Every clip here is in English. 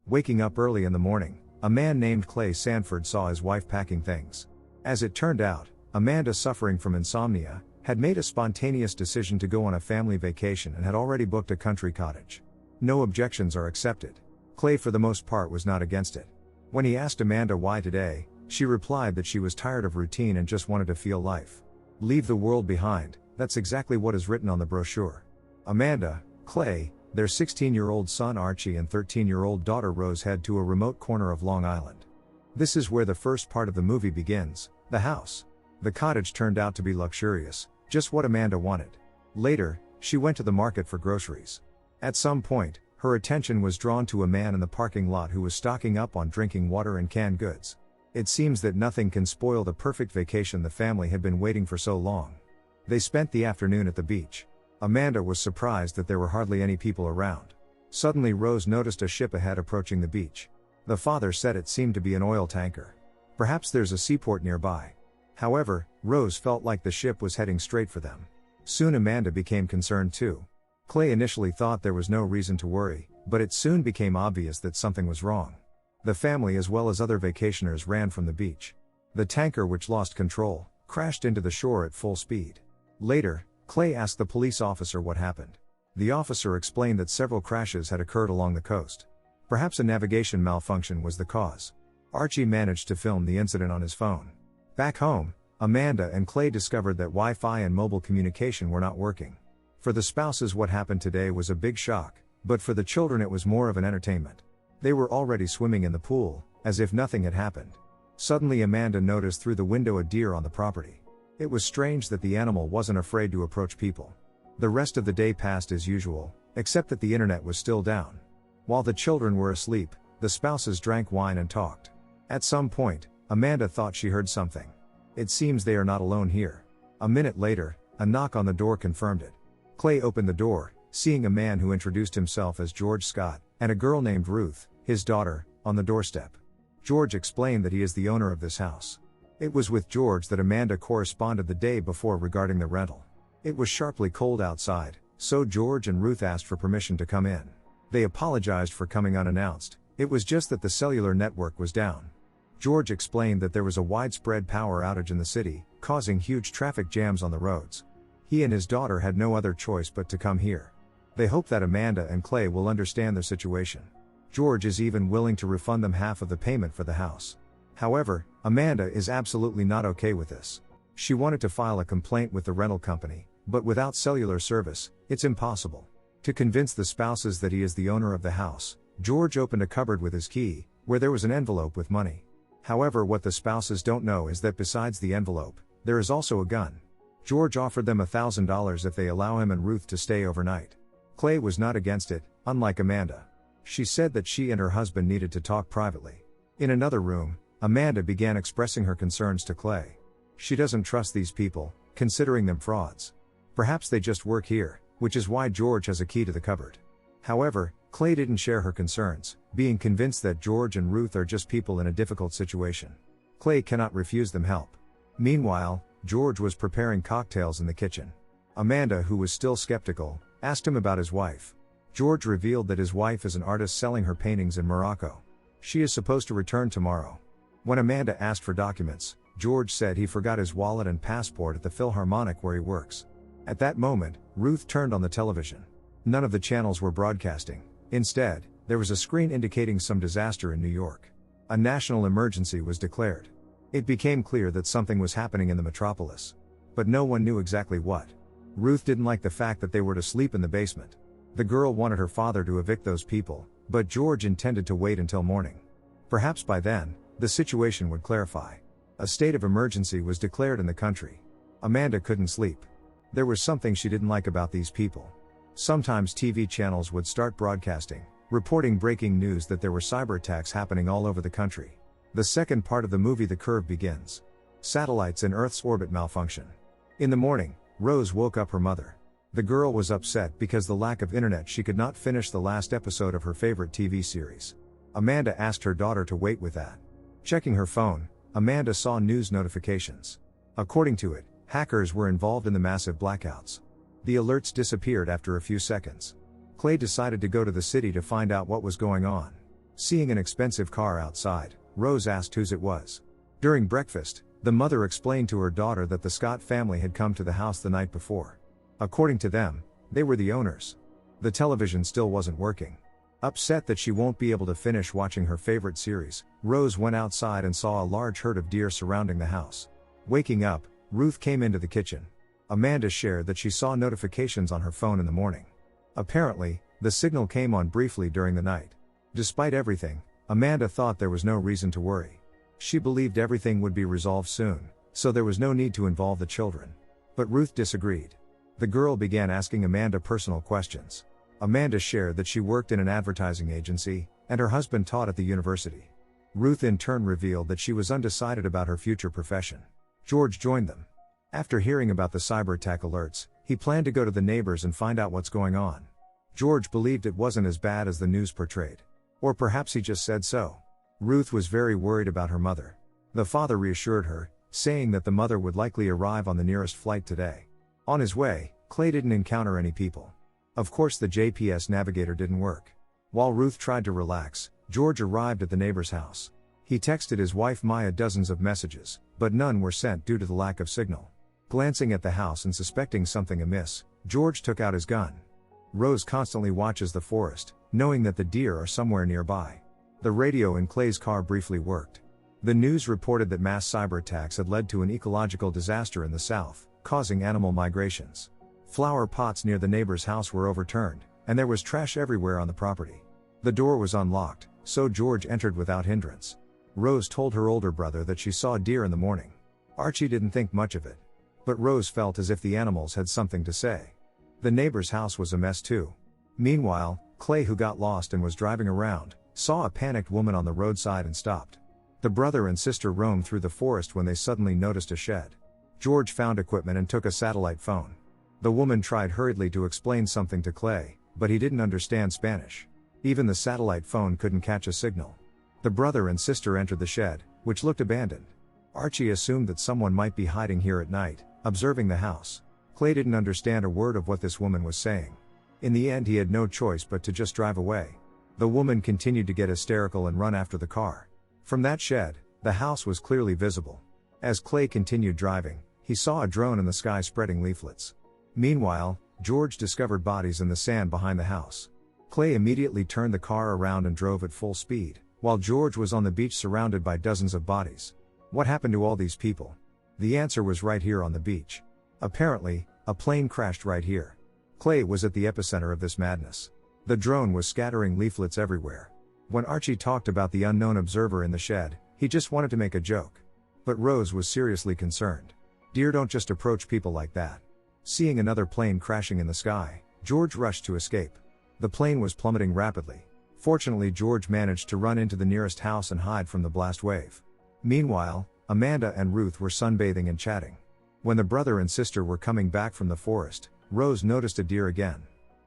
Waking up early in the morning, a man named Clay Sanford saw his wife packing things. As it turned out, Amanda, suffering from insomnia, had made a spontaneous decision to go on a family vacation and had already booked a country cottage. No objections are accepted. Clay for the most part was not against it. When he asked Amanda why today, she replied that she was tired of routine and just wanted to feel life. Leave the world behind, that's exactly what is written on the brochure. Amanda, Clay, their 16-year-old son Archie and 13-year-old daughter Rose head to a remote corner of Long Island. This is where the first part of the movie begins, the house. The cottage turned out to be luxurious, just what Amanda wanted. Later, she went to the market for groceries. At some point, her attention was drawn to a man in the parking lot who was stocking up on drinking water and canned goods. It seems that nothing can spoil the perfect vacation the family had been waiting for so long. They spent the afternoon at the beach. Amanda was surprised that there were hardly any people around. Suddenly Rose noticed a ship ahead approaching the beach. The father said it seemed to be an oil tanker. Perhaps there's a seaport nearby. However, Rose felt like the ship was heading straight for them. Soon Amanda became concerned too. Clay initially thought there was no reason to worry, but it soon became obvious that something was wrong. The family as well as other vacationers ran from the beach. The tanker, which lost control, crashed into the shore at full speed. Later, Clay asked the police officer what happened. The officer explained that several crashes had occurred along the coast. Perhaps a navigation malfunction was the cause. Archie managed to film the incident on his phone. Back home, Amanda and Clay discovered that Wi-Fi and mobile communication were not working. For the spouses, what happened today was a big shock, but for the children it was more of an entertainment. They were already swimming in the pool, as if nothing had happened. Suddenly Amanda noticed through the window a deer on the property. It was strange that the animal wasn't afraid to approach people. The rest of the day passed as usual, except that the internet was still down. While the children were asleep, the spouses drank wine and talked. At some point, Amanda thought she heard something. It seems they are not alone here. A minute later, a knock on the door confirmed it. Clay opened the door, seeing a man who introduced himself as George Scott, and a girl named Ruth, his daughter, on the doorstep. George explained that he is the owner of this house. It was with George that Amanda corresponded the day before regarding the rental. It was sharply cold outside, so George and Ruth asked for permission to come in. They apologized for coming unannounced, it was just that the cellular network was down. George explained that there was a widespread power outage in the city, causing huge traffic jams on the roads. He and his daughter had no other choice but to come here. They hope that Amanda and Clay will understand their situation. George is even willing to refund them half of the payment for the house. However, Amanda is absolutely not okay with this. She wanted to file a complaint with the rental company, but without cellular service, it's impossible. To convince the spouses that he is the owner of the house, George opened a cupboard with his key, where there was an envelope with money. However, what the spouses don't know is that besides the envelope, there is also a gun. George offered them $1,000 if they allow him and Ruth to stay overnight. Clay was not against it, unlike Amanda. She said that she and her husband needed to talk privately. In another room, Amanda began expressing her concerns to Clay. She doesn't trust these people, considering them frauds. Perhaps they just work here, which is why George has a key to the cupboard. However, Clay didn't share her concerns, being convinced that George and Ruth are just people in a difficult situation. Clay cannot refuse them help. Meanwhile, George was preparing cocktails in the kitchen. Amanda, who was still skeptical, asked him about his wife. George revealed that his wife is an artist selling her paintings in Morocco. She is supposed to return tomorrow. When Amanda asked for documents, George said he forgot his wallet and passport at the Philharmonic where he works. At that moment, Ruth turned on the television. None of the channels were broadcasting. Instead, there was a screen indicating some disaster in New York. A national emergency was declared. It became clear that something was happening in the metropolis. But no one knew exactly what. Ruth didn't like the fact that they were to sleep in the basement. The girl wanted her father to evict those people, but George intended to wait until morning. Perhaps by then, the situation would clarify. A state of emergency was declared in the country. Amanda couldn't sleep. There was something she didn't like about these people. Sometimes TV channels would start broadcasting, reporting breaking news that there were cyberattacks happening all over the country. The second part of the movie, The Curve, begins. Satellites in Earth's orbit malfunction. In the morning, Rose woke up her mother. The girl was upset because the lack of internet she could not finish the last episode of her favorite TV series. Amanda asked her daughter to wait with that. Checking her phone, Amanda saw news notifications. According to it, hackers were involved in the massive blackouts. The alerts disappeared after a few seconds. Clay decided to go to the city to find out what was going on. Seeing an expensive car outside, Rose asked whose it was. During breakfast, the mother explained to her daughter that the Scott family had come to the house the night before. According to them, they were the owners. The television still wasn't working. Upset that she won't be able to finish watching her favorite series, Rose went outside and saw a large herd of deer surrounding the house. Waking up, Ruth came into the kitchen. Amanda shared that she saw notifications on her phone in the morning. Apparently, the signal came on briefly during the night. Despite everything, Amanda thought there was no reason to worry. She believed everything would be resolved soon, so there was no need to involve the children. But Ruth disagreed. The girl began asking Amanda personal questions. Amanda shared that she worked in an advertising agency, and her husband taught at the university. Ruth in turn revealed that she was undecided about her future profession. George joined them. After hearing about the cyberattack alerts, he planned to go to the neighbors and find out what's going on. George believed it wasn't as bad as the news portrayed. Or perhaps he just said so. Ruth was very worried about her mother. The father reassured her, saying that the mother would likely arrive on the nearest flight today. On his way, Clay didn't encounter any people. Of course, the GPS navigator didn't work. While Ruth tried to relax, George arrived at the neighbor's house. He texted his wife Maya dozens of messages, but none were sent due to the lack of signal. Glancing at the house and suspecting something amiss, George took out his gun. Rose constantly watches the forest, knowing that the deer are somewhere nearby. The radio in Clay's car briefly worked. The news reported that mass cyberattacks had led to an ecological disaster in the south, causing animal migrations. Flower pots near the neighbor's house were overturned, and there was trash everywhere on the property. The door was unlocked, so George entered without hindrance. Rose told her older brother that she saw deer in the morning. Archie didn't think much of it. But Rose felt as if the animals had something to say. The neighbor's house was a mess too. Meanwhile, Clay, who got lost and was driving around, saw a panicked woman on the roadside and stopped. The brother and sister roamed through the forest when they suddenly noticed a shed. George found equipment and took a satellite phone. The woman tried hurriedly to explain something to Clay, but he didn't understand Spanish. Even the satellite phone couldn't catch a signal. The brother and sister entered the shed, which looked abandoned. Archie assumed that someone might be hiding here at night, observing the house. Clay didn't understand a word of what this woman was saying. In the end, he had no choice but to just drive away. The woman continued to get hysterical and run after the car. From that shed, the house was clearly visible. As Clay continued driving, he saw a drone in the sky spreading leaflets. Meanwhile, George discovered bodies in the sand behind the house. Clay immediately turned the car around and drove at full speed, while George was on the beach surrounded by dozens of bodies. What happened to all these people? The answer was right here on the beach. Apparently, a plane crashed right here. Clay was at the epicenter of this madness. The drone was scattering leaflets everywhere. When Archie talked about the unknown observer in the shed, he just wanted to make a joke. But Rose was seriously concerned. Deer don't just approach people like that. Seeing another plane crashing in the sky, George rushed to escape. The plane was plummeting rapidly. Fortunately, George managed to run into the nearest house and hide from the blast wave. Meanwhile, Amanda and Ruth were sunbathing and chatting. When the brother and sister were coming back from the forest, Rose noticed a deer again.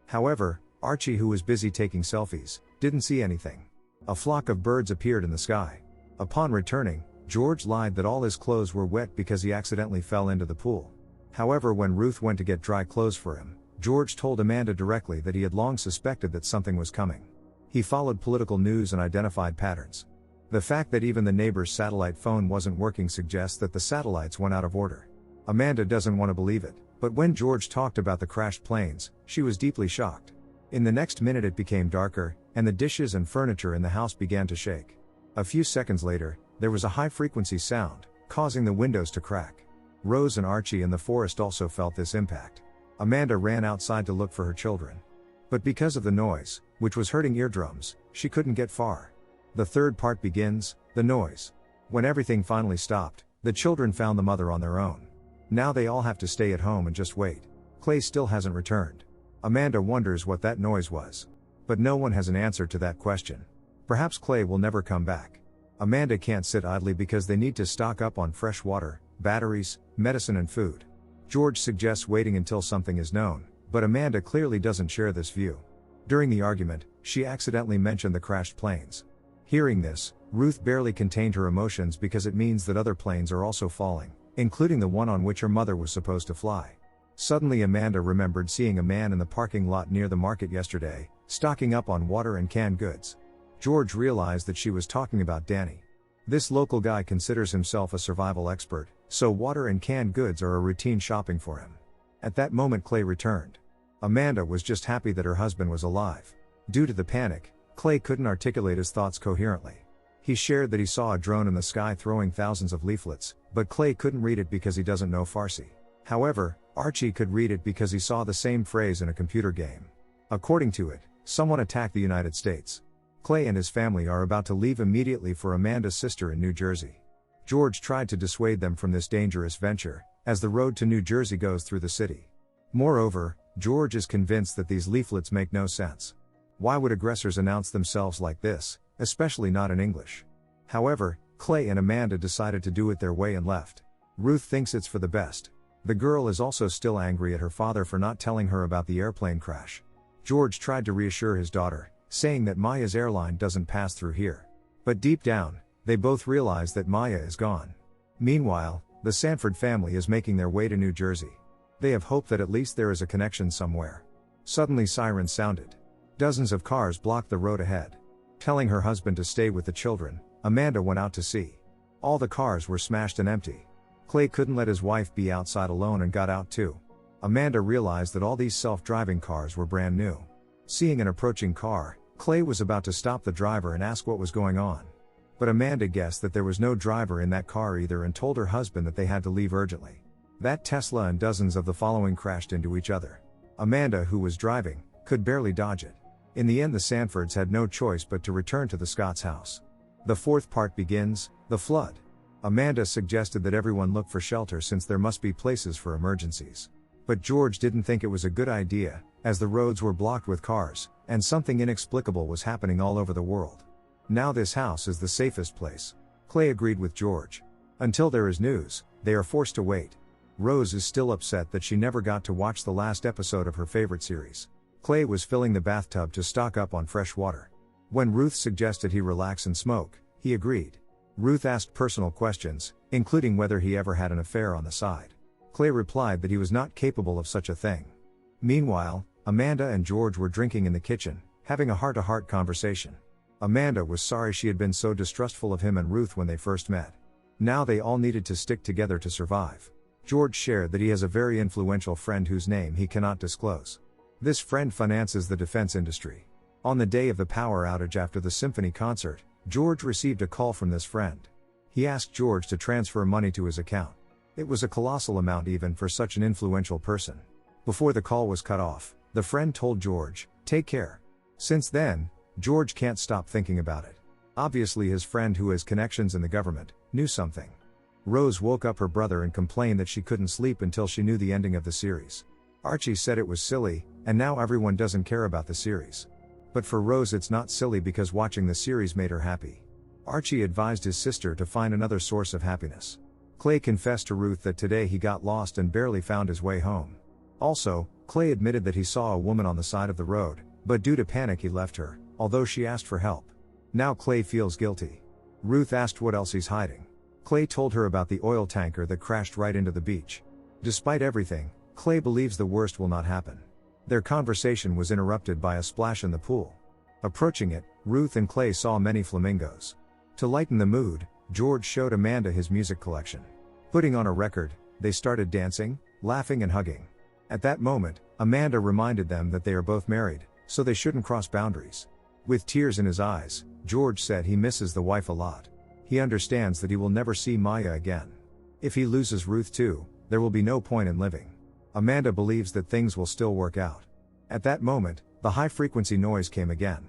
However, Archie, who was busy taking selfies, didn't see anything. A flock of birds appeared in the sky. Upon returning, George lied that all his clothes were wet because he accidentally fell into the pool. However, when Ruth went to get dry clothes for him, George told Amanda directly that he had long suspected that something was coming. He followed political news and identified patterns. The fact that even the neighbor's satellite phone wasn't working suggests that the satellites went out of order. Amanda doesn't want to believe it, but when George talked about the crashed planes, she was deeply shocked. In the next minute it became darker, and the dishes and furniture in the house began to shake. A few seconds later, there was a high-frequency sound, causing the windows to crack. Rose and Archie in the forest also felt this impact. Amanda ran outside to look for her children. But because of the noise, which was hurting eardrums, she couldn't get far. The third part begins, the noise. When everything finally stopped, the children found the mother on their own. Now they all have to stay at home and just wait. Clay still hasn't returned. Amanda wonders what that noise was. But no one has an answer to that question. Perhaps Clay will never come back. Amanda can't sit idly because they need to stock up on fresh water, batteries, medicine and food. George suggests waiting until something is known, but Amanda clearly doesn't share this view. During the argument, she accidentally mentioned the crashed planes. Hearing this, Ruth barely contained her emotions because it means that other planes are also falling, including the one on which her mother was supposed to fly. Suddenly Amanda remembered seeing a man in the parking lot near the market yesterday, stocking up on water and canned goods. George realized that she was talking about Danny. This local guy considers himself a survival expert, so water and canned goods are a routine shopping for him. At that moment Clay returned. Amanda was just happy that her husband was alive. Due to the panic, Clay couldn't articulate his thoughts coherently. He shared that he saw a drone in the sky throwing thousands of leaflets, but Clay couldn't read it because he doesn't know Farsi. However, Archie could read it because he saw the same phrase in a computer game. According to it, someone attacked the United States. Clay and his family are about to leave immediately for Amanda's sister in New Jersey. George tried to dissuade them from this dangerous venture, as the road to New Jersey goes through the city. Moreover, George is convinced that these leaflets make no sense. Why would aggressors announce themselves like this, especially not in English? However, Clay and Amanda decided to do it their way and left. Ruth thinks it's for the best. The girl is also still angry at her father for not telling her about the airplane crash. George tried to reassure his daughter, saying that Maya's airline doesn't pass through here. But deep down, they both realize that Maya is gone. Meanwhile, the Sanford family is making their way to New Jersey. They have hope that at least there is a connection somewhere. Suddenly sirens sounded. Dozens of cars blocked the road ahead. Telling her husband to stay with the children, Amanda went out to see. All the cars were smashed and empty. Clay couldn't let his wife be outside alone and got out too. Amanda realized that all these self-driving cars were brand new. Seeing an approaching car, Clay was about to stop the driver and ask what was going on. But Amanda guessed that there was no driver in that car either and told her husband that they had to leave urgently. That Tesla and dozens of the following crashed into each other. Amanda, who was driving, could barely dodge it. In the end, the Sanfords had no choice but to return to the Scots' house. The fourth part begins, the flood. Amanda suggested that everyone look for shelter since there must be places for emergencies. But George didn't think it was a good idea, as the roads were blocked with cars, and something inexplicable was happening all over the world. Now this house is the safest place. Clay agreed with George. Until there is news, they are forced to wait. Rose is still upset that she never got to watch the last episode of her favorite series. Clay was filling the bathtub to stock up on fresh water. When Ruth suggested he relax and smoke, he agreed. Ruth asked personal questions, including whether he ever had an affair on the side. Clay replied that he was not capable of such a thing. Meanwhile, Amanda and George were drinking in the kitchen, having a heart-to-heart conversation. Amanda was sorry she had been so distrustful of him and Ruth when they first met. Now they all needed to stick together to survive. George shared that he has a very influential friend whose name he cannot disclose. This friend finances the defense industry. On the day of the power outage after the symphony concert, George received a call from this friend. He asked George to transfer money to his account. It was a colossal amount even for such an influential person. Before the call was cut off, the friend told George, "Take care." Since then, George can't stop thinking about it. Obviously his friend, who has connections in the government, knew something. Rose woke up her brother and complained that she couldn't sleep until she knew the ending of the series. Archie said it was silly, and now everyone doesn't care about the series. But for Rose it's not silly because watching the series made her happy. Archie advised his sister to find another source of happiness. Clay confessed to Ruth that today he got lost and barely found his way home. Also, Clay admitted that he saw a woman on the side of the road, but due to panic he left her, although she asked for help. Now Clay feels guilty. Ruth asked what else he's hiding. Clay told her about the oil tanker that crashed right into the beach. Despite everything, Clay believes the worst will not happen. Their conversation was interrupted by a splash in the pool. Approaching it, Ruth and Clay saw many flamingos. To lighten the mood, George showed Amanda his music collection. Putting on a record, they started dancing, laughing and hugging. At that moment, Amanda reminded them that they are both married, so they shouldn't cross boundaries. With tears in his eyes, George said he misses the wife a lot. He understands that he will never see Maya again. If he loses Ruth too, there will be no point in living. Amanda believes that things will still work out. At that moment, the high-frequency noise came again.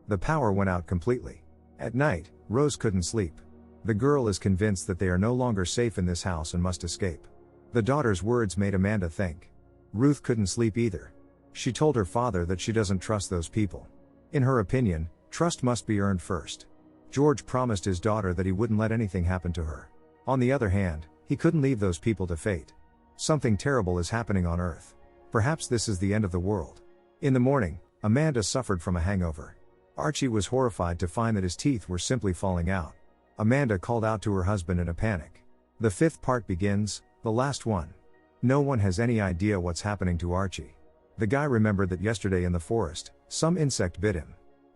The power went out completely. At night, Rose couldn't sleep. The girl is convinced that they are no longer safe in this house and must escape. The daughter's words made Amanda think. Ruth couldn't sleep either. She told her father that she doesn't trust those people. In her opinion, trust must be earned first. George promised his daughter that he wouldn't let anything happen to her. On the other hand, he couldn't leave those people to fate. Something terrible is happening on Earth. Perhaps this is the end of the world. In the morning, Amanda suffered from a hangover. Archie was horrified to find that his teeth were simply falling out. Amanda called out to her husband in a panic. The fifth part begins, the last one. No one has any idea what's happening to Archie. The guy remembered that yesterday in the forest, some insect bit him.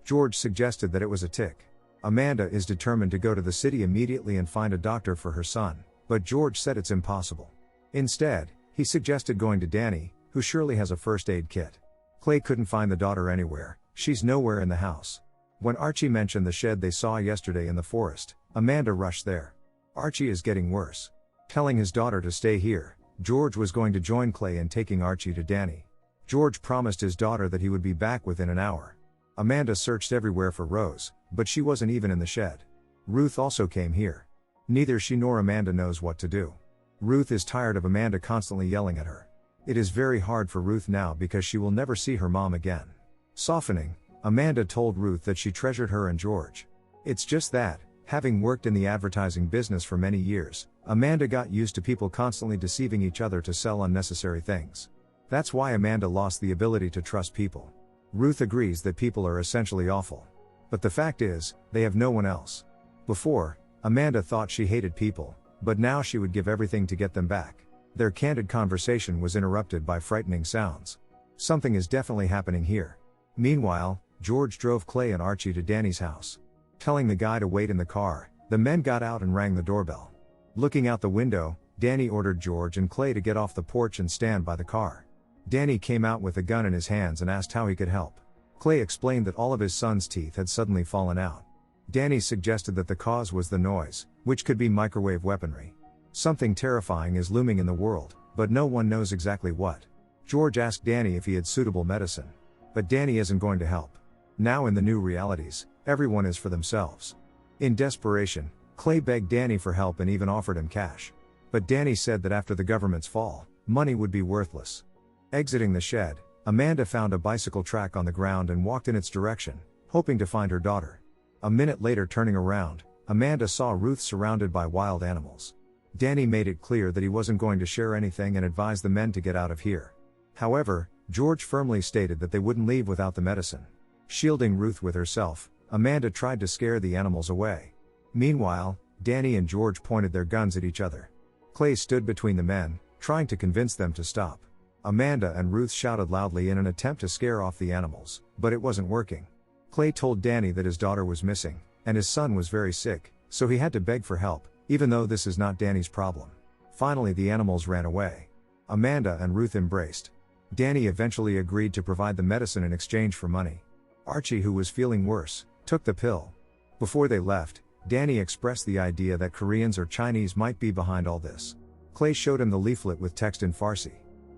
George suggested that it was a tic. Amanda is determined to go to the city immediately and find a doctor for her son, but George said it's impossible. Instead, he suggested going to Danny, who surely has a first aid kit. Clay couldn't find the daughter anywhere, she's nowhere in the house. When Archie mentioned the shed they saw yesterday in the forest, Amanda rushed there. Archie is getting worse. Telling his daughter to stay here, George was going to join Clay in taking Archie to Danny. George promised his daughter that he would be back within an hour. Amanda searched everywhere for Rose, but she wasn't even in the shed. Ruth also came here. Neither she nor Amanda knows what to do. Ruth is tired of Amanda constantly yelling at her. It is very hard for Ruth now because she will never see her mom again. Softening, Amanda told Ruth that she treasured her and George. It's just that, having worked in the advertising business for many years, Amanda got used to people constantly deceiving each other to sell unnecessary things. That's why Amanda lost the ability to trust people. Ruth agrees that people are essentially awful. But the fact is, they have no one else. Before, Amanda thought she hated people, but now she would give everything to get them back. Their candid conversation was interrupted by frightening sounds. Something is definitely happening here. Meanwhile, George drove Clay and Archie to Danny's house. Telling the guy to wait in the car, the men got out and rang the doorbell. Looking out the window, Danny ordered George and Clay to get off the porch and stand by the car. Danny came out with a gun in his hands and asked how he could help. Clay explained that all of his son's teeth had suddenly fallen out. Danny suggested that the cause was the noise, which could be microwave weaponry. Something terrifying is looming in the world, but no one knows exactly what. George asked Danny if he had suitable medicine. But Danny isn't going to help. Now in the new realities, everyone is for themselves. In desperation, Clay begged Danny for help and even offered him cash. But Danny said that after the government's fall, money would be worthless. Exiting the shed, Amanda found a bicycle track on the ground and walked in its direction, hoping to find her daughter. A minute later, turning around, Amanda saw Ruth surrounded by wild animals. Danny made it clear that he wasn't going to share anything and advised the men to get out of here. However, George firmly stated that they wouldn't leave without the medicine. Shielding Ruth with herself, Amanda tried to scare the animals away. Meanwhile, Danny and George pointed their guns at each other. Clay stood between the men, trying to convince them to stop. Amanda and Ruth shouted loudly in an attempt to scare off the animals, but it wasn't working. Clay told Danny that his daughter was missing, and his son was very sick, so he had to beg for help, even though this is not Danny's problem. Finally, the animals ran away. Amanda and Ruth embraced. Danny eventually agreed to provide the medicine in exchange for money. Archie, who was feeling worse, took the pill. Before they left, Danny expressed the idea that Koreans or Chinese might be behind all this. Clay showed him the leaflet with text in Farsi.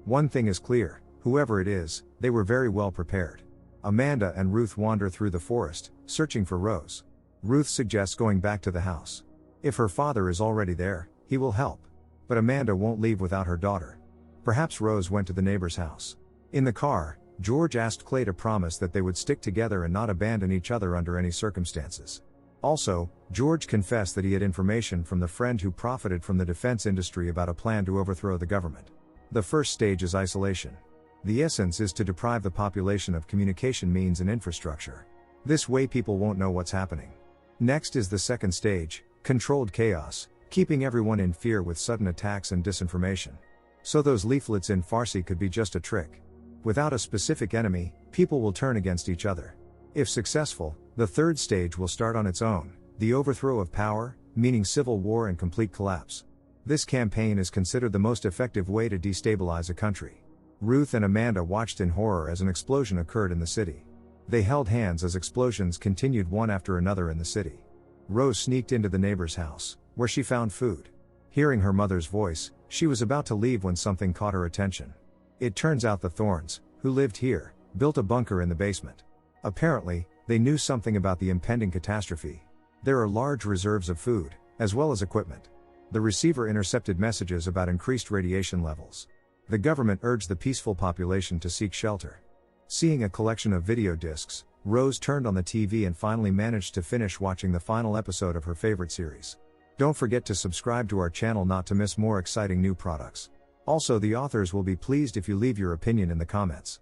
One thing is clear, whoever it is, they were very well prepared. Amanda and Ruth wander through the forest, searching for Rose. Ruth suggests going back to the house. If her father is already there, he will help. But Amanda won't leave without her daughter. Perhaps Rose went to the neighbor's house. In the car, George asked Clay to promise that they would stick together and not abandon each other under any circumstances. Also, George confessed that he had information from the friend who profited from the defense industry about a plan to overthrow the government. The first stage is isolation. The essence is to deprive the population of communication means and infrastructure. This way people won't know what's happening. Next is the second stage, controlled chaos, keeping everyone in fear with sudden attacks and disinformation. So those leaflets in Farsi could be just a trick. Without a specific enemy, people will turn against each other. If successful, the third stage will start on its own, the overthrow of power, meaning civil war and complete collapse. This campaign is considered the most effective way to destabilize a country. Ruth and Amanda watched in horror as an explosion occurred in the city. They held hands as explosions continued one after another in the city. Rose sneaked into the neighbor's house, where she found food. Hearing her mother's voice, she was about to leave when something caught her attention. It turns out the Thorns, who lived here, built a bunker in the basement. Apparently, they knew something about the impending catastrophe. There are large reserves of food, as well as equipment. The receiver intercepted messages about increased radiation levels. The government urged the peaceful population to seek shelter. Seeing a collection of video discs, Rose turned on the TV and finally managed to finish watching the final episode of her favorite series. Don't forget to subscribe to our channel not to miss more exciting new products. Also, the authors will be pleased if you leave your opinion in the comments.